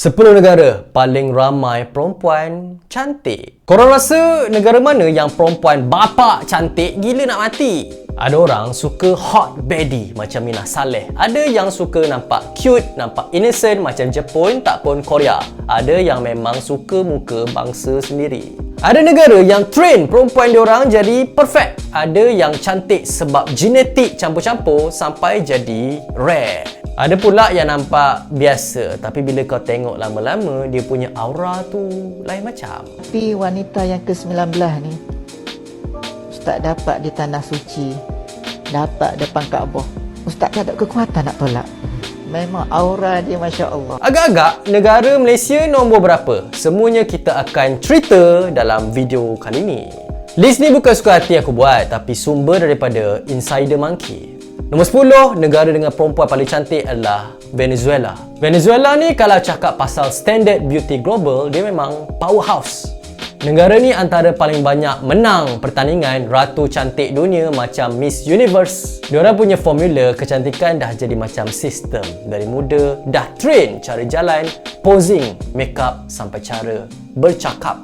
10 negara paling ramai perempuan cantik. Korang rasa negara mana yang perempuan bapak cantik gila nak mati? Ada orang suka hot baddie macam Mina Saleh. Ada yang suka nampak cute, nampak innocent macam Jepun tak pun Korea. Ada yang memang suka muka bangsa sendiri. Ada negara yang train perempuan diorang jadi perfect. Ada yang cantik sebab genetik campur-campur sampai jadi rare. Ada pula yang nampak biasa, tapi bila kau tengok lama-lama, dia punya aura tu lain macam. Tapi wanita yang ke-19 ni, Ustaz dapat di Tanah Suci, dapat depan Kaabah. Ustaz tak ada kekuatan nak tolak. Memang aura dia Masya Allah. Agak-agak, negara Malaysia nombor berapa? Semuanya kita akan cerita dalam video kali ni. List ni bukan suka hati aku buat, tapi sumber daripada Insider Monkey. Nombor 10, negara dengan perempuan paling cantik adalah Venezuela. Venezuela ni kalau cakap pasal standard beauty global, dia memang powerhouse. Negara ni antara paling banyak menang pertandingan Ratu Cantik Dunia macam Miss Universe. Diorang punya formula kecantikan dah jadi macam sistem. Dari muda, dah train cara jalan, posing, makeup sampai cara bercakap.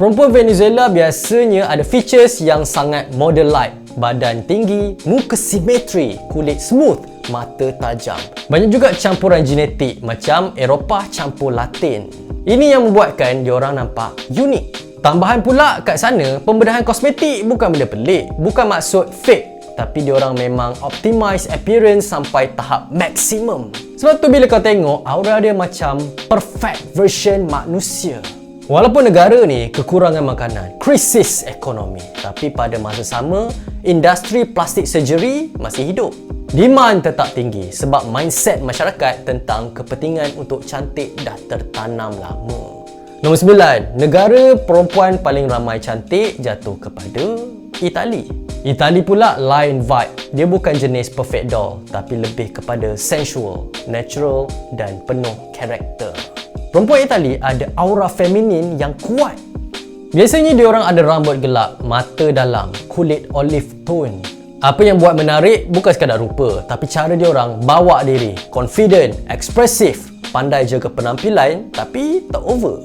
Perempuan Venezuela biasanya ada features yang sangat model-like. Badan tinggi, muka simetri, kulit smooth, mata tajam. Banyak juga campuran genetik macam Eropah campur Latin. Ini yang membuatkan diorang nampak unik. Tambahan pula kat sana, pembedahan kosmetik bukan benda pelik. Bukan maksud fake, tapi diorang memang optimize appearance sampai tahap maksimum. Sebab tu bila kau tengok, aura dia macam perfect version manusia. Walaupun negara ni kekurangan makanan, krisis ekonomi, tapi pada masa sama, industri plastik surgery masih hidup. Demand tetap tinggi sebab mindset masyarakat tentang kepentingan untuk cantik dah tertanam lama. Nombor 9, negara perempuan paling ramai cantik jatuh kepada Itali. Itali pula lain vibe. Dia bukan jenis perfect doll, tapi lebih kepada sensual, natural dan penuh karakter. Perempuan Itali ada aura feminin yang kuat. Biasanya diorang ada rambut gelap, mata dalam, kulit olive tone. Apa yang buat menarik bukan sekadar rupa, tapi cara diorang bawa diri, confident, ekspresif, pandai jaga penampilan tapi tak over.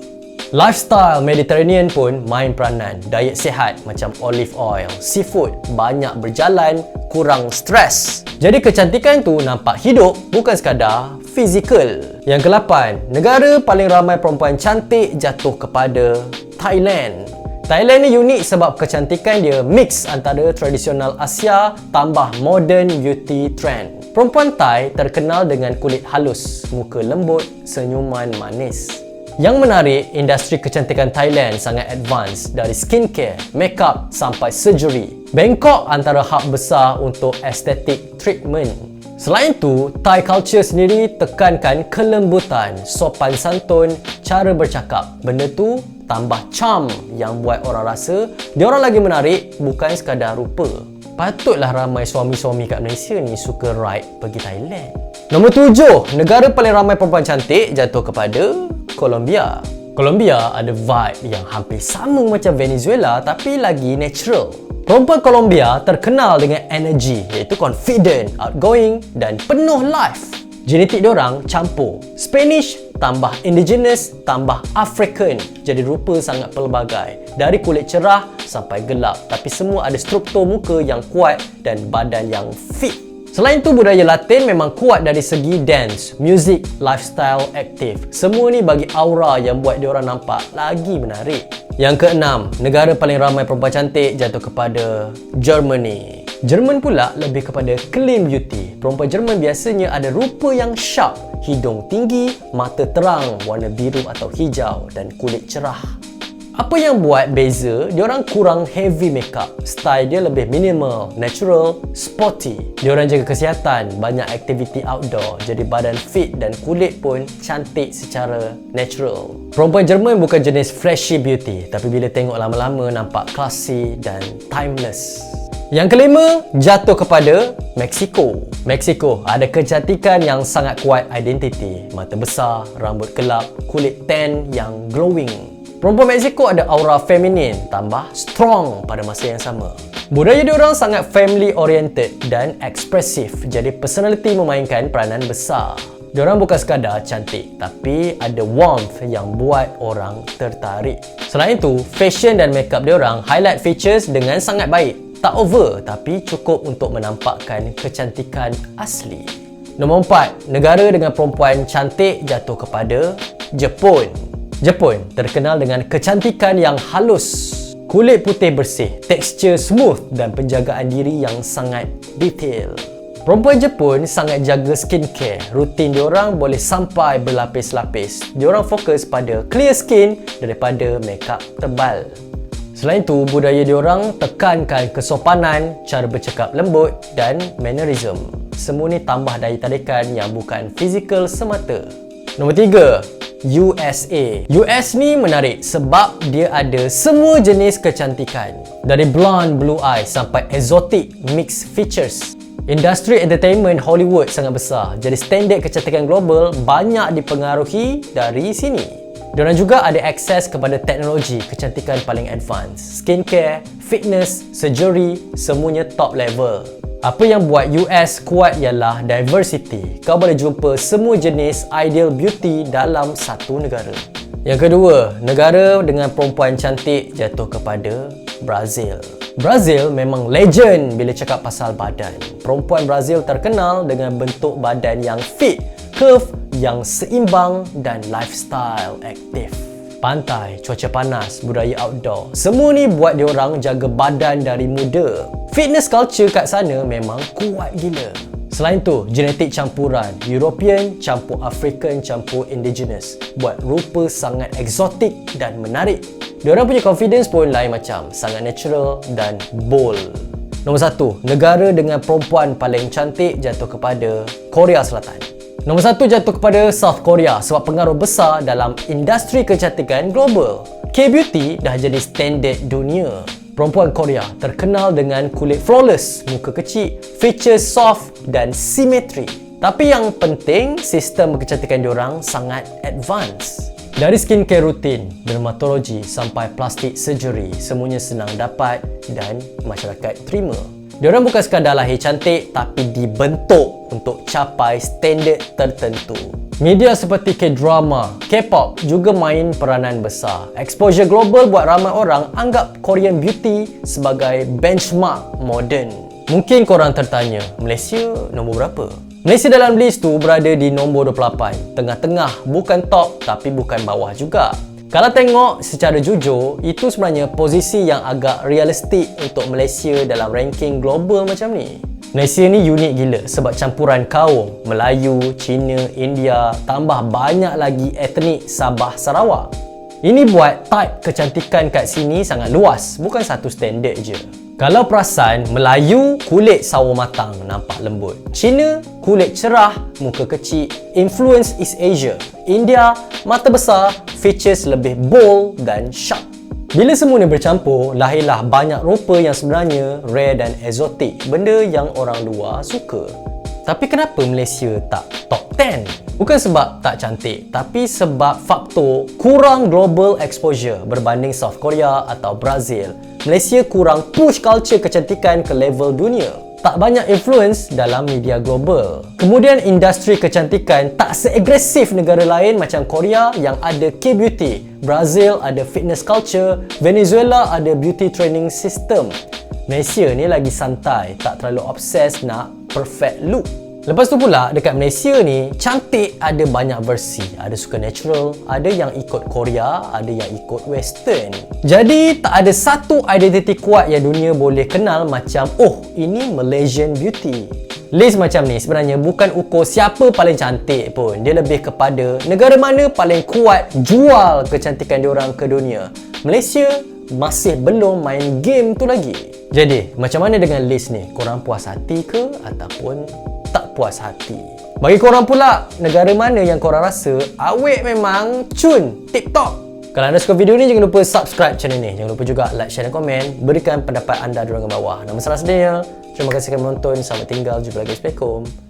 Lifestyle Mediterranean pun main peranan. Diet sihat macam olive oil, seafood, banyak berjalan, kurang stres. Jadi kecantikan tu nampak hidup, bukan sekadar fizikal. Yang ke-8, negara paling ramai perempuan cantik jatuh kepada Thailand. Thailand ni unik sebab kecantikan dia mix antara tradisional Asia tambah modern beauty trend. Perempuan Thai terkenal dengan kulit halus, muka lembut, senyuman manis. Yang menarik, industri kecantikan Thailand sangat advance dari skincare, makeup sampai surgery. Bangkok antara hub besar untuk aesthetic treatment. Selain tu, Thai culture sendiri tekankan kelembutan, sopan santun, cara bercakap. Benda tu tambah charm yang buat orang rasa diorang lagi menarik bukan sekadar rupa. Patutlah ramai suami-suami kat Malaysia ni suka ride pergi Thailand. Nombor 7, negara paling ramai perempuan cantik jatuh kepada Colombia. Colombia ada vibe yang hampir sama macam Venezuela tapi lagi natural. Perempuan Colombia terkenal dengan energy iaitu confident, outgoing dan penuh life. Genetik diorang campur Spanish tambah indigenous tambah African, jadi rupa sangat pelbagai. Dari kulit cerah sampai gelap, tapi semua ada struktur muka yang kuat dan badan yang fit. Selain tu, budaya Latin memang kuat dari segi dance, music, lifestyle, aktif. Semua ni bagi aura yang buat diorang nampak lagi menarik. Yang keenam, negara paling ramai perempuan cantik jatuh kepada Germany. Jerman pula lebih kepada clean beauty. Perempuan Jerman biasanya ada rupa yang sharp, hidung tinggi, mata terang, warna biru atau hijau dan kulit cerah. Apa yang buat beza, diorang kurang heavy makeup. Style dia lebih minimal, natural, sporty. Diorang jaga kesihatan, banyak aktiviti outdoor. Jadi badan fit dan kulit pun cantik secara natural. Perempuan Jerman bukan jenis flashy beauty, tapi bila tengok lama-lama nampak classy dan timeless. Yang kelima, jatuh kepada Mexico. Mexico ada kecantikan yang sangat kuat identiti. Mata besar, rambut gelap, kulit tan yang glowing. Perempuan Mexico ada aura feminin tambah strong pada masa yang sama. Budaya diorang sangat family oriented dan ekspresif, jadi personality memainkan peranan besar. Diorang bukan sekadar cantik, tapi ada warmth yang buat orang tertarik. Selain itu, fashion dan makeup diorang highlight features dengan sangat baik. Tak over, tapi cukup untuk menampakkan kecantikan asli. Nombor 4, negara dengan perempuan cantik jatuh kepada Jepun. Jepun terkenal dengan kecantikan yang halus, kulit putih bersih, tekstur smooth dan penjagaan diri yang sangat detail. Perempuan Jepun sangat jaga skincare. Rutin diorang boleh sampai berlapis-lapis. Diorang fokus pada clear skin daripada makeup tebal. Selain itu, budaya diorang tekankan kesopanan, cara bercakap lembut dan mannerism. Semua ni tambah daya tarikan yang bukan fizikal semata. Nombor 3, USA. US ni menarik sebab dia ada semua jenis kecantikan. Dari blonde blue eye sampai exotic mixed features. Industri entertainment Hollywood sangat besar, jadi standard kecantikan global banyak dipengaruhi dari sini. Diorang juga ada akses kepada teknologi kecantikan paling advance. Skincare, fitness, surgery, semuanya top level. Apa yang buat US kuat ialah diversity. Kau boleh jumpa semua jenis ideal beauty dalam satu negara. Yang kedua, negara dengan perempuan cantik jatuh kepada Brazil. Brazil memang legend bila cakap pasal badan. Perempuan Brazil terkenal dengan bentuk badan yang fit, curve yang seimbang dan lifestyle aktif. Pantai, cuaca panas, budaya outdoor, semua ni buat diorang jaga badan dari muda. Fitness culture kat sana memang kuat gila. Selain tu, genetik campuran, European campur African campur indigenous, buat rupa sangat eksotik dan menarik. Diorang punya confidence pun lain macam, sangat natural dan bold. Nombor 1, negara dengan perempuan paling cantik jatuh kepada Korea Selatan. Nombor 1 jatuh kepada South Korea sebab pengaruh besar dalam industri kecantikan global. K-beauty dah jadi standard dunia. Perempuan Korea terkenal dengan kulit flawless, muka kecil, features soft dan simetri. Tapi yang penting, sistem kecantikan diorang sangat advance. Dari skincare rutin, dermatologi sampai plastik surgery, semuanya senang dapat dan masyarakat terima. Diorang bukan sekadar lahir cantik, tapi dibentuk untuk capai standard tertentu. Media seperti K-drama, K-pop juga main peranan besar. Exposure global buat ramai orang anggap Korean beauty sebagai benchmark moden. Mungkin korang tertanya, Malaysia nombor berapa? Malaysia dalam list tu berada di nombor 28. Tengah-tengah, bukan top tapi bukan bawah juga. Kalau tengok secara jujur, itu sebenarnya posisi yang agak realistik untuk Malaysia dalam ranking global macam ni. Malaysia ni unik gila sebab campuran kaum Melayu, Cina, India, tambah banyak lagi etnik Sabah, Sarawak. Ini buat type kecantikan kat sini sangat luas, bukan satu standard je. Kalau perasan, Melayu kulit sawo matang, nampak lembut. Cina kulit cerah, muka kecil, influence East Asia. India mata besar, features lebih bold dan sharp. Bila semua ni bercampur, lahirlah banyak rupa yang sebenarnya rare dan exotic, benda yang orang luar suka. Tapi kenapa Malaysia tak top 10? Bukan sebab tak cantik, tapi sebab faktor kurang global exposure berbanding South Korea atau Brazil. Malaysia kurang push culture kecantikan ke level dunia. Tak banyak influence dalam media global. Kemudian industri kecantikan tak seagresif negara lain macam Korea yang ada K-beauty. Brazil ada fitness culture. Venezuela ada beauty training system. Malaysia ni lagi santai, tak terlalu obses nak perfect look. Lepas tu pula, dekat Malaysia ni, cantik ada banyak versi. Ada suka natural, ada yang ikut Korea, ada yang ikut Western. Jadi, tak ada satu identiti kuat yang dunia boleh kenal macam, oh, ini Malaysian beauty. List macam ni sebenarnya bukan ukur siapa paling cantik pun. Dia lebih kepada negara mana paling kuat jual kecantikan diorang ke dunia. Malaysia masih belum main game tu lagi. Jadi, macam mana dengan list ni? Korang puas hati ke ataupun tak puas hati? Bagi korang pula, negara mana yang korang rasa awet memang cun TikTok? Kalau anda suka video ni, jangan lupa subscribe channel ni. Jangan lupa juga like, share dan komen. Berikan pendapat anda di ruangan bawah. Nama salah sedia. Terima kasih kerana menonton. Selamat tinggal. Jumpa lagi. Assalamualaikum.